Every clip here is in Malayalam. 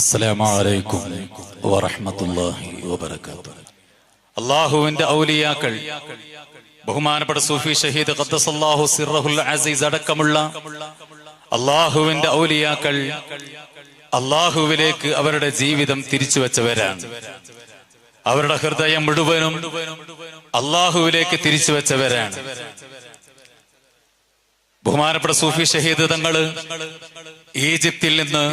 അസ്സലാമു അലൈക്കും വറഹ്മത്തുള്ളാഹി വബറകാതുഹു. അല്ലാഹുവിന്റെ ഔലിയാക്കൾ, ബഹുമാനപ്പെട്ട സൂഫി ഷഹീദ് ഖദ്ദസല്ലാഹു സിർറഹുൽ അസീസ് അടക്കമുള്ള അല്ലാഹുവിന്റെ ഔലിയാക്കൾ അല്ലാഹുവിലേക്ക് അവരുടെ ജീവിതം തിരിച്ചു വെച്ചവരാണ്. അവരുടെ ഹൃദയം മുഴുവനും അല്ലാഹുവിലേക്ക് തിരിച്ചു വെച്ചവരാണ്. ബഹുമാനപ്പെട്ട സൂഫി ഷഹീദ് തങ്ങള് ഈജിപ്തിൽ നിന്ന്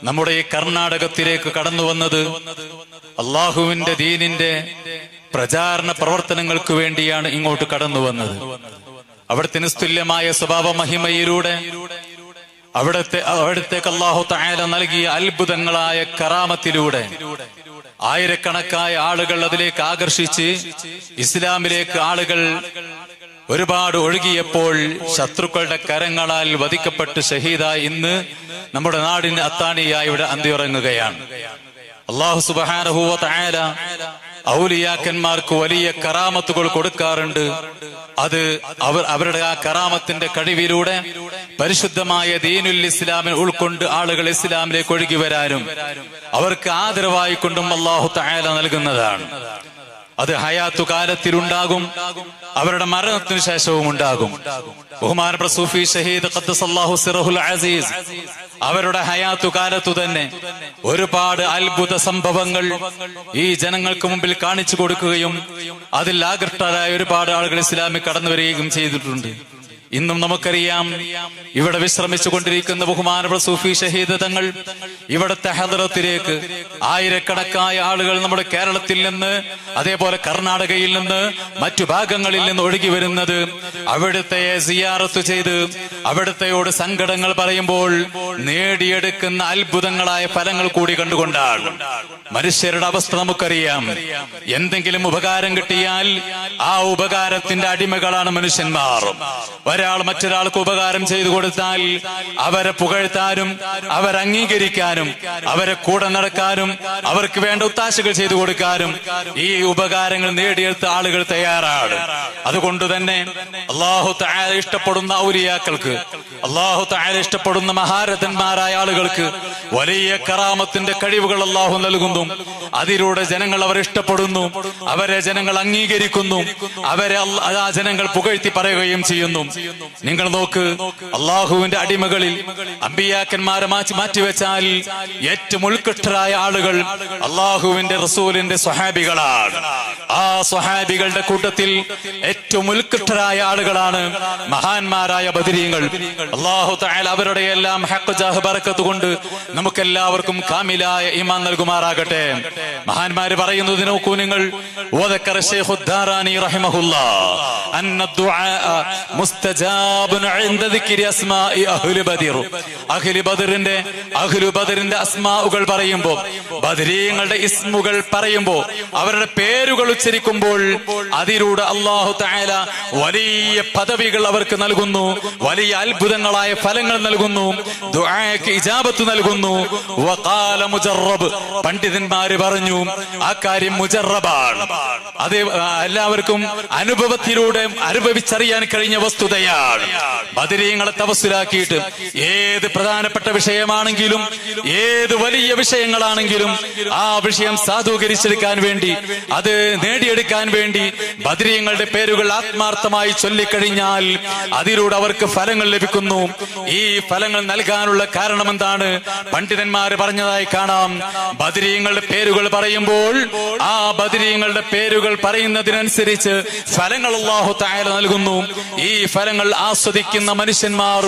നമ്മുടെ ഈ കർണാടകത്തിലേക്ക് കടന്നു വന്നത് അള്ളാഹുവിന്റെ ദീനിന്റെ പ്രചാരണ പ്രവർത്തനങ്ങൾക്ക് വേണ്ടിയാണ് ഇങ്ങോട്ട് കടന്നു വന്നത്. അവിടുത്തെ നിസ്തുല്യമായ സ്വഭാവ മഹിമയിലൂടെ അവിടത്തേക്ക് അല്ലാഹു തആല നൽകിയ അത്ഭുതങ്ങളായ കറാമത്തിലൂടെ ആയിരക്കണക്കായ ആളുകൾ അതിലേക്ക് ആകർഷിച്ച് ഇസ്ലാമിലേക്ക് ആളുകൾ ഒരുപാട് ഒഴുകിയപ്പോൾ ശത്രുക്കളുടെ കരങ്ങളാൽ വധിക്കപ്പെട്ട് ഷഹീദായി ഇന്ന് നമ്മുടെ നാടിന് അത്താണിയായി ഇവിടെ അന്തിയുറങ്ങുകയാണ്. അല്ലാഹു സുബ്ഹാനഹു വ തആല ഔലിയാക്കന്മാർക്ക് വലിയ കറാമത്തുകൾ കൊടുക്കാറുണ്ട്. അത് അവരുടെ ആ കറാമത്തിന്റെ കഴിവിലൂടെ പരിശുദ്ധമായ ദീനുൽ ഇസ്ലാമിൽ ഉൾക്കൊണ്ട് ആളുകൾ ഇസ്ലാമിലേക്ക് ഒഴുകി വരാനും അവർക്ക് ആദരവായി കൊണ്ടും അല്ലാഹു തആല നൽകുന്നതാണ്. അത് ഹയാത്തു കാലത്തിലുണ്ടാകും, അവരുടെ മരണത്തിനു ശേഷവും ഉണ്ടാകും. ബഹുമാനപ്പെട്ട സൂഫി ഷഹീദ് ഖദ്ദസല്ലാഹു സിർറഹുൽ അസീസ് അവരുടെ ഹയാത്തു കാലത്തു തന്നെ ഒരുപാട് അത്ഭുത സംഭവങ്ങൾ ഈ ജനങ്ങൾക്ക് മുമ്പിൽ കാണിച്ചു കൊടുക്കുകയും അതിൽ ആകൃഷ്ടരായ ഒരുപാട് ആളുകൾ ഇസ്ലാമിൽ കടന്നു വരികയും ചെയ്തിട്ടുണ്ട്. ഇന്നും നമുക്കറിയാം, ഇവിടെ വിശ്രമിച്ചു കൊണ്ടിരിക്കുന്ന ബഹുമാനപ്പെട്ട സൂഫി ഷഹീദ് തങ്ങൾ ഇവിടുത്തെ ഹദ്റത്തിലേക്ക് ആയിരക്കണക്കായ ആളുകൾ നമ്മുടെ കേരളത്തിൽ നിന്ന്, അതേപോലെ കർണാടകയിൽ നിന്ന്, മറ്റു ഭാഗങ്ങളിൽ നിന്ന് ഒഴുകി വരുന്നത് അവിടുത്തെ സിയാറത്ത് ചെയ്ത് അവിടുത്തെയോട് സങ്കടങ്ങൾ പറയുമ്പോൾ നേടിയെടുക്കുന്ന അത്ഭുതങ്ങളായ ഫലങ്ങൾ കൂടി കണ്ടുകൊണ്ടാണ്. മനുഷ്യരുടെ അവസ്ഥ നമുക്കറിയാം. എന്തെങ്കിലും ഉപകാരം കിട്ടിയാൽ ആ ഉപകാരത്തിന്റെ അടിമകളാണ് മനുഷ്യന്മാർ. ഒരാൾ മറ്റൊരാൾക്ക് ഉപകാരം ചെയ്തു കൊടുത്താൽ അവരെ പുകഴ്ത്താനും അവരെ അംഗീകരിക്കാനും അവരെ കൂടെ നടക്കാനും അവർക്ക് വേണ്ട ഒത്താശകൾ ചെയ്തു കൊടുക്കാനും ഈ ഉപകാരങ്ങൾ നേടിയെടുത്ത ആളുകൾ തയ്യാറാണ്. അതുകൊണ്ട് തന്നെ അല്ലാഹു തആല ഇഷ്ടപ്പെടുന്ന ഔലിയാക്കൾക്ക്, അല്ലാഹു തആല ഇഷ്ടപ്പെടുന്ന മഹാരഥന്മാരായ ആളുകൾക്ക് വലിയ കറാമത്തിന്റെ കഴിവുകൾ അല്ലാഹു നൽകുന്നു. അതിലൂടെ ജനങ്ങൾ അവരെ ഇഷ്ടപ്പെടുന്നു, അവരെ ജനങ്ങൾ അംഗീകരിക്കുന്നു, അവരെ ആ ജനങ്ങൾ പുകഴ്ത്തി പറയുകയും ചെയ്യുന്നു. നിങ്ങൾ നോക്ക്, അള്ളാഹുവിന്റെ അടിമകളിൽ അമ്പിയാക്കന്മാരെ മാറ്റിവെച്ചാൽ ഏറ്റവും ഉത്കൃഷ്ടരായ ആളുകൾ അള്ളാഹുവിന്റെ റസൂലിന്റെ സ്വഹാബികളാണ്. ആ സ്വഹാബികളുടെ കൂട്ടത്തിൽ ഏറ്റവും ഉത്കൃഷ്ടരായ ആളുകളാണ് മഹാന്മാരായ ബദരീങ്ങൾ. അല്ലാഹു തആല അവരുടെ എല്ലാം ഹഖ് ജാഹ് ബറക്കത്ത് കൊണ്ട് നമുക്കെല്ലാവർക്കും കാമിലായ ഈമാൻ നൽകുമാറാകട്ടെ. മഹാന്മാര് പറയുന്നത് നോക്കൂ നിങ്ങൾ. വദക്കറ ശൈഖുദ് ദാറാനി റഹിമഹുല്ലാഹ് അന്ന ദുആ മുസ്തജാബുൻ ഇൻദ ദിക്രി അസ്മാഇ അഹ്ലി ബദർ. അഹ്ലു ബദറിന്റെ അസ്മാഉകൾ പറയുമ്പോൾ, ബദരീങ്ങളുടെ ഇസ്മുകൾ പറയുമ്പോൾ, അവരുടെ പേരുകൾ ഉച്ചരിക്കുമ്പോൾ അതിലൂടെ അല്ലാഹു തആല വലിയ പദവികൾ അവർക്ക് നൽകുന്നു, വലിയ അത്ഭുതങ്ങളായ ഫലങ്ങൾ നൽകുന്നു, ദുആക്ക് ഇജാബത്ത് നൽകുന്നു. വഖാല മുജറബ്, പണ്ഡിതന്മാര് പറഞ്ഞു ആ കാര്യം മുജറബാണ്. അത് എല്ലാവർക്കും അനുഭവത്തിലൂടെ അനുഭവിച്ചറിയാൻ കഴിഞ്ഞ വസ്തുതയാണ്. ബദരീങ്ങളെ തവസ്സുലാക്കിയിട്ട് ഏത് പ്രധാനപ്പെട്ട വിഷയമാണെങ്കിലും ഏത് വലിയ വിഷയങ്ങളാണെങ്കിലും ആ വിഷയം സാധൂകരിച്ചെടുക്കാൻ വേണ്ടി, അത് നേടിയെടുക്കാൻ വേണ്ടി ബദരീങ്ങളുടെ പേരുകൾ ആത്മാർത്ഥമായി ചൊല്ലിക്കഴിഞ്ഞാൽ അതിലൂടെ അവർക്ക് ഫലങ്ങൾ ലഭിക്കുന്നു. ഈ ഫലങ്ങൾ നൽകാനുള്ള കാരണം എന്താണ്? പണ്ഡിതന്മാര് പറഞ്ഞതായി കാണാം. ബദരീങ്ങളുടെ പേരുകൾ പറയുമ്പോൾ ആ ബദരീങ്ങളുടെ പേരുകൾ പറയുന്നതിനനുസരിച്ച് ഫലങ്ങൾ അല്ലാഹു തആല നൽകുന്നു. ഈ ഫലങ്ങൾ ആസ്വദിക്കുന്ന മനുഷ്യന്മാർ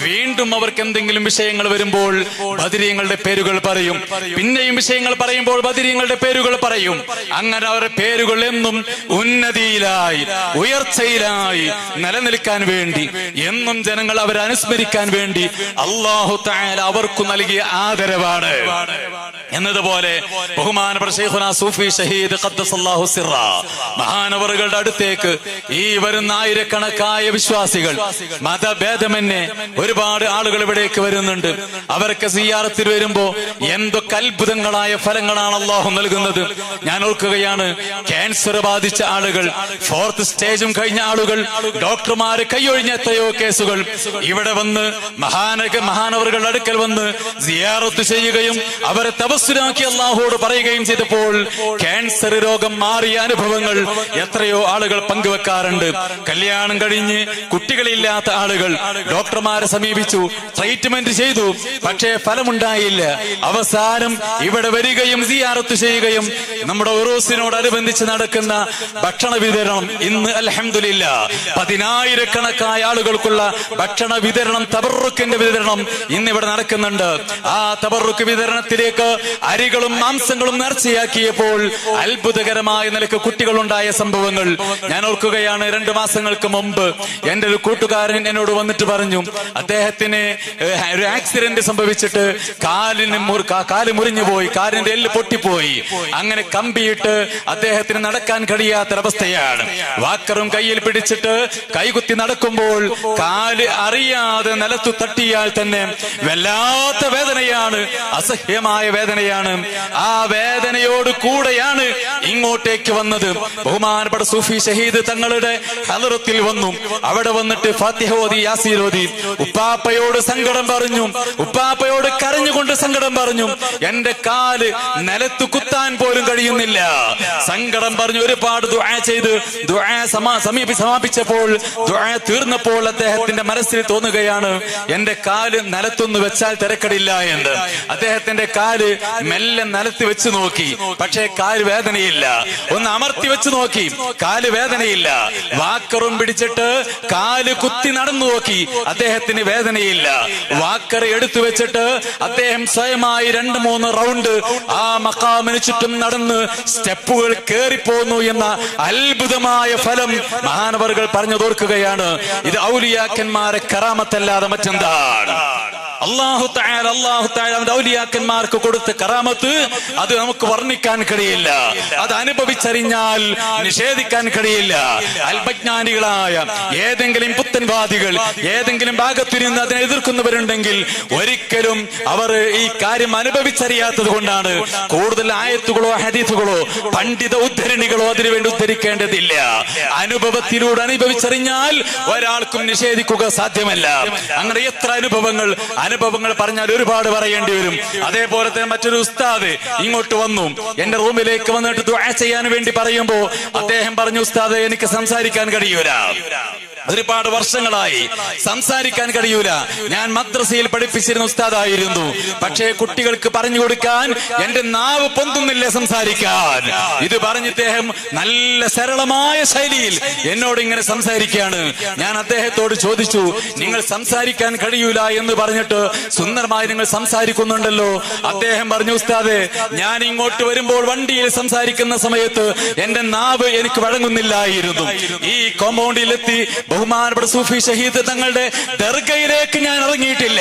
വീണ്ടും അവർക്ക് എന്തെങ്കിലും വിഷയങ്ങൾ വരുമ്പോൾ ബദരീങ്ങളുടെ പേരുകൾ പറയും, പിന്നെയും വിഷയങ്ങൾ പറയുമ്പോൾ ബദരീങ്ങളുടെ പേരുകൾ പറയും. അങ്ങനെ അവരുടെ പേരുകൾ എന്നും ഉന്നതിയിലായി, ഉയർച്ചയിലായി നിലനിൽക്കാൻ വേണ്ടി, എന്നും ജനങ്ങൾ അവരെ അനുസ്മരിക്കാൻ വേണ്ടി അല്ലാഹു തആല അവർക്ക് നൽകിയ ആദരവാണ്. എന്നതുപോലെ ബഹുമാനപ്പെട്ട ശൈഖുനാ സൂഫി ഷഹീദ് ഖദ്ദസല്ലാഹു സിറ മഹാനവറുകളുടെ അടുത്തേക്ക് ഈ വരുന്ന ആയിരക്കണക്കായ വിശ്വാസികൾ, മതഭേദമന്യേ ഒരുപാട് ആളുകൾ ഇവിടേക്ക് വരുന്നുണ്ട്. അവർക്ക് സിയാറത്തിൽ വരുമ്പോ എന്തൊക്കെ അത്ഭുതങ്ങളായ ഫലങ്ങളാണ് അള്ളാഹു നൽകുന്നത്. ഞാൻ ഓർക്കുകയാണ്, ക്യാൻസർ ബാധിച്ച ആളുകൾ, 4th സ്റ്റേജും കഴിഞ്ഞ ആളുകൾ, ഡോക്ടർമാര് കൈയൊഴിഞ്ഞ എത്രയോ കേസുകൾ ഇവിടെ വന്ന് മഹാനവറുകളുടെ അടുക്കൽ വന്ന് സിയാറത്ത് ചെയ്യുകയും അവരെ തപസ്സുരാക്കി അള്ളാഹുവോട് പറയുകയും ചെയ്തപ്പോൾ ക്യാൻസർ രോഗം മാറിയ അനുഭവങ്ങൾ എത്രയോ ആളുകൾ പങ്കുവെക്കാറുണ്ട്. കല്യാണം കഴിഞ്ഞ് കുട്ടികളില്ലാത്ത ആളുകൾ ഡോക്ടർമാരെ സമീപിച്ചു, ട്രീറ്റ്മെന്റ് ചെയ്തു, പക്ഷേ ഫലമുണ്ടായില്ല. അവസാനം ഇവിടെ വരികയും സിയാറത്ത് ചെയ്യുകയും നമ്മുടെ ഉറൂസിനോടനുബന്ധിച്ച് നടക്കുന്ന ഭക്ഷണ വിതരണം ഇന്ന് അൽഹംദുലില്ലാഹ് 10,000-കണക്കായ ആളുകൾക്കുള്ള ഭക്ഷണ വിതരണം, തബറുക്കിന്റെ വിതരണം ഇന്നിവിടെ നടക്കുന്നുണ്ട്. ആ തബറുക്ക് വിതരണത്തിലേക്ക് അരികളും മാംസങ്ങളും നേർച്ചയാക്കിയപ്പോൾ അത്ഭുതകരമായ നിലക്ക് കുട്ടികളുണ്ടായ സംഭവങ്ങൾ ഞാൻ ഓർക്കുകയാണ്. 2 മാസങ്ങൾക്ക് മുമ്പ് എന്റെ ഒരു കൂട്ടുകാരൻ എന്നോട് വന്നിട്ട് പറഞ്ഞു, അദ്ദേഹത്തിന് ഒരു ആക്സിഡന്റ് സംഭവിച്ചിട്ട് കാല് മുറിഞ്ഞു പോയി, കാലിന്റെ എല്ല് പൊട്ടിപ്പോയി. അങ്ങനെ കമ്പിയിട്ട് അദ്ദേഹത്തിന് നടക്കാൻ കഴിയാത്തൊരവസ്ഥയാണ്. വാക്കറും കയ്യിൽ പിടിച്ചിട്ട് കൈകുത്തി നടക്കുമ്പോൾ കാല് അറിയാതെ നിലത്തു തട്ടിയാൽ തന്നെ വല്ലാത്ത വേദനയാണ്, അസഹ്യമായ വേദനയാണ്. ആ വേദനയോട് കൂടെയാണ് ഇങ്ങോട്ടേക്ക് വന്നത്. ബഹുമാനപ്പെട്ട സൂഫി ഷഹീദ് തങ്ങളുടെ ഹദറത്തിൽ വന്നു. അവിടെ വന്നിട്ട് ഫാത്തിഹ ഓതി, യാസീൻ ഓതി, ഉപ്പാപ്പയോട് സങ്കടം പറഞ്ഞു, ഉപ്പാപ്പയോട് കരഞ്ഞുകൊണ്ട് സങ്കടം പറഞ്ഞു. എന്റെ കാല് നിലത്ത് കുത്താൻ പോലും കഴിയുന്നില്ല. സങ്കടം പറഞ്ഞു, ഒരുപാട് ദുആ ചെയ്ത് സമാപിച്ചപ്പോൾ ദുആ തീർന്നപ്പോൾ അദ്ദേഹത്തിന്റെ മനസ്സിൽ തോന്നുകയാണ്, എന്റെ കാല് നിലത്തൊന്ന് വെച്ചാൽ തിരക്കടില്ല എന്ന്. അദ്ദേഹത്തിന്റെ കാല് മെല്ലെ നിലത്ത് വെച്ച് നോക്കി, പക്ഷേ കാല് വേദനയില്ല. ഒന്ന് അമർത്തി വെച്ച് നോക്കി, കാല് വേദനയില്ല. വാക്കറും പിടിച്ചിട്ട് കാല് കുത്തി നടന്നു നോക്കി, അദ്ദേഹത്തിന് വേദനയില്ല. വാക്കർ എടുത്തു വെച്ചിട്ട് അദ്ദേഹം സ്വയമായി 2-3 റൗണ്ട് ആ മഖാമിന് ചുറ്റും നടന്ന് സ്റ്റെപ്പുകൾ കേറിപ്പോന്നു എന്ന അത്ഭുതമായ ഫലം മഹാനവറുകൾ പറഞ്ഞു തോർക്കുകയാണ്. ഇത് ഔലിയാക്കന്മാരെ കറാമത്തല്ലാതെ മറ്റെന്താണ്? അല്ലാഹു തആല അവന്റെ ഔലിയാക്കന്മാർക്ക് കൊടുത്ത കറാമത്ത് അത് നമുക്ക് വർണ്ണിക്കാൻ കഴിയില്ല. അത് അനുഭവിച്ചറിഞ്ഞാൽ നിഷേധിക്കാൻ കഴിയില്ല. അല്പജ്ഞാനികളായ ഏതെങ്കിലും പുത്തൻവാദികൾ ഏതെങ്കിലും ഭാഗത്തിരുന്ന് അതിനെ എതിർക്കുന്നവരുണ്ടെങ്കിൽ ഒരിക്കലും അവർ ഈ കാര്യം അനുഭവിച്ചറിയാത്തത് കൊണ്ടാണ്. കൂടുതൽ ആയത്തുകളോ ഹദീസുകളോ പണ്ഡിത ഉദ്ധരണികളോ അതിനുവേണ്ടി ഉദ്ധരിക്കേണ്ടതില്ല. അനുഭവത്തിലൂടെ അനുഭവിച്ചറിഞ്ഞാൽ ഒരാൾക്കും നിഷേധിക്കുക സാധ്യമല്ല. അങ്ങനെ എത്ര അനുഭവങ്ങൾ പറഞ്ഞാൽ ഒരുപാട് പറയേണ്ടി വരും. അതേപോലെ തന്നെ മറ്റൊരു ഉസ്താദ് ഇങ്ങോട്ട് വന്നു, എന്റെ റൂമിലേക്ക് വന്നിട്ട് ദുആ ചെയ്യാൻ വേണ്ടി പറയുമ്പോ അദ്ദേഹം പറഞ്ഞു, ഉസ്താദ് എനിക്ക് സംസാരിക്കാൻ കഴിയൂല, ഒരുപാട് വർഷങ്ങളായി സംസാരിക്കാൻ കഴിയൂല. ഞാൻ മദ്രസയിൽ പഠിപ്പിച്ചിരുന്ന ഉസ്താദായിരുന്നു, പക്ഷേ കുട്ടികൾക്ക് പറഞ്ഞു കൊടുക്കാൻ എന്റെ നാവ് പൊന്തുന്നില്ല സംസാരിക്കാൻ. ഇത് പറഞ്ഞ് ഇദ്ദേഹം നല്ല സരളമായ ശൈലിയിൽ എന്നോട് ഇങ്ങനെ സംസാരിക്കുകയാണ്. ഞാൻ അദ്ദേഹത്തോട് ചോദിച്ചു, നിങ്ങൾ സംസാരിക്കാൻ കഴിയൂല എന്ന് പറഞ്ഞിട്ട് സുന്ദരമായി നിങ്ങൾ സംസാരിക്കുന്നുണ്ടല്ലോ. അദ്ദേഹം പറഞ്ഞു, ഉസ്താദേ, ഞാൻ ഇങ്ങോട്ട് വരുമ്പോൾ വണ്ടിയിൽ സംസാരിക്കുന്ന സമയത്ത് എന്റെ നാവ് എനിക്ക് വഴങ്ങുന്നില്ലായിരുന്നു. ഈ കോമ്പൗണ്ടിലെത്തി ബഹുമാനപ്പെട്ട സൂഫി ഷഹീദ് തങ്ങളുടെ ദർഗയിലേക്ക് ഞാൻ ഇറങ്ങിയിട്ടില്ല,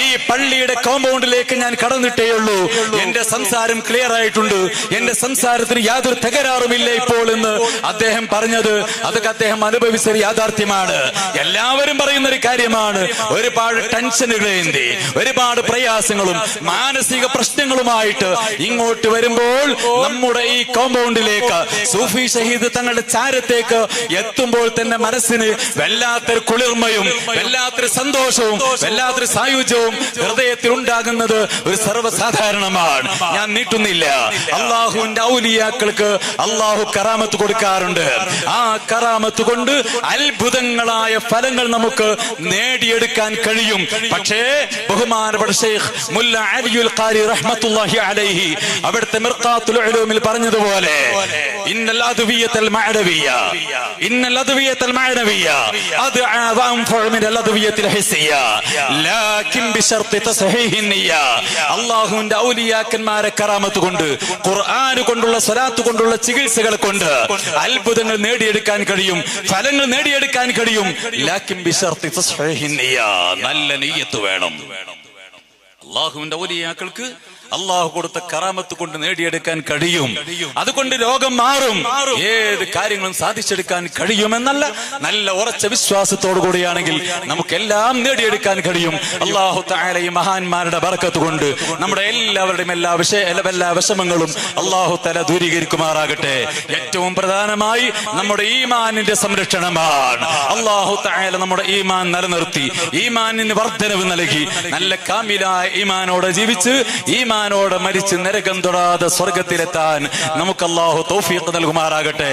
ഈ പള്ളിയുടെ കോമ്പൗണ്ടിലേക്ക് ഞാൻ കടന്നിട്ടേ ഉള്ളൂ. എന്റെ സംസാരം ക്ലിയർ ആയിട്ടുണ്ട്, എന്റെ സംസാരത്തിന് യാതൊരു തകരാറുമില്ല ഇപ്പോൾ എന്ന് അദ്ദേഹം പറഞ്ഞത് അതൊക്കെ അദ്ദേഹം അനുഭവിച്ച യാഥാർത്ഥ്യമാണ്. എല്ലാവരും പറയുന്ന ഒരു കാര്യമാണ്. ഒരുപാട് ടെൻഷനുകളേന്തി ഒരുപാട് പ്രയാസങ്ങളും മാനസിക പ്രശ്നങ്ങളുമായിട്ട് ഇങ്ങോട്ട് വരുമ്പോൾ നമ്മുടെ ഈ കോമ്പൗണ്ടിലേക്ക് സൂഫി ഷഹീദ് തങ്ങളുടെ ചാരത്തേക്ക് എത്തുമ്പോൾ തന്നെ മനസ്സിന് വല്ലാത്തൊരു കുളിർമയും വല്ലാത്തൊരു സന്തോഷവും വല്ലാത്തൊരു സായുജ്യവും ഹൃദയത്തിൽ ഉണ്ടാകുന്നത് ഒരു സർവ്വസാധാരണമാണ്. ഞാൻ നീട്ടുന്നില്ല. അള്ളാഹുവിന്റെ ഔലിയാക്കൾക്ക് അള്ളാഹു കറാമത്ത് കൊടുക്കാറുണ്ട്. ആ കറാമത്ത് കൊണ്ട് അത്ഭുതങ്ങളായ ഫലങ്ങൾ നമുക്ക് നേടിയെടുക്കാൻ കഴിയും. പക്ഷേ ബഹുമാനപ്പെട്ട ശൈഖ് മുല്ല അലിയുൽ ഖാരി റഹ്മത്തുള്ളാഹി അലൈഹി അവിടുത്തെ മിർഖാത്തുൽ ഉലൂമിൽ പറഞ്ഞതുപോലെ ഇന്നൽ അദ്വിയത്തുൽ മഅനവിയ്യ അദ്ആ വഅൻഫഉ മിനൽ അദ്വിയത്തിൽ ഹിസ്സിയ്യ ലാകിൻ ബിശർത്തി തസ്ഹീഹിൻ നിയ്യ. അല്ലാഹുവിന്റെ ഔലിയാക്കന്മാരെ കറാമത്ത് കൊണ്ട്, ഖുർആൻ കൊണ്ടുള്ള സ്വലാത്ത് കൊണ്ടുള്ള ചികിത്സകൾ കൊണ്ട് അത്ഭുതങ്ങൾ നേടിയെടുക്കാൻ കഴിയും, ഫലങ്ങൾ നേടിയെടുക്കാൻ കഴിയും. ലാകിൻ ബിശർത്തി തസ്ഹീഹിൻ നിയ്യ, നല്ല നിയ്യത്ത് വേണം. അല്ലാഹുവിന്റെ ഔലിയാക്കൾക്ക് അള്ളാഹു കൊടുത്ത കറാമത്ത് കൊണ്ട് നേടിയെടുക്കാൻ കഴിയും. അതുകൊണ്ട് രോഗം മാറും, ഏത് കാര്യങ്ങളും സാധിച്ചെടുക്കാൻ കഴിയുമെന്നല്ല, നല്ല ഉറച്ച വിശ്വാസത്തോടു കൂടിയാണെങ്കിൽ നമുക്കെല്ലാം നേടിയെടുക്കാൻ കഴിയും. അള്ളാഹു തആല ഈ മഹാന്മാരുടെ ബർക്കത്ത് കൊണ്ട് നമ്മുടെ എല്ലാവരുടെയും എല്ലാ വിഷമങ്ങളും അള്ളാഹു തആല ദൂരീകരിക്കുമാറാകട്ടെ. ഏറ്റവും പ്രധാനമായി നമ്മുടെ ഈമാനിന്റെ സംരക്ഷണമാണ്. അള്ളാഹു തആല നമ്മുടെ ഈമാൻ നിലനിർത്തി ഈമാനിന് വർദ്ധനവ് നൽകി നല്ല കാമിലായ ഈമാനോടെ ജീവിച്ച് ഈമാനോടെ മരിച്ച് നരകം തൊടാതെ സ്വർഗത്തിലെത്താൻ നമുക്ക് അള്ളാഹു തൗഫീഖ് നൽകുമാറാകട്ടെ.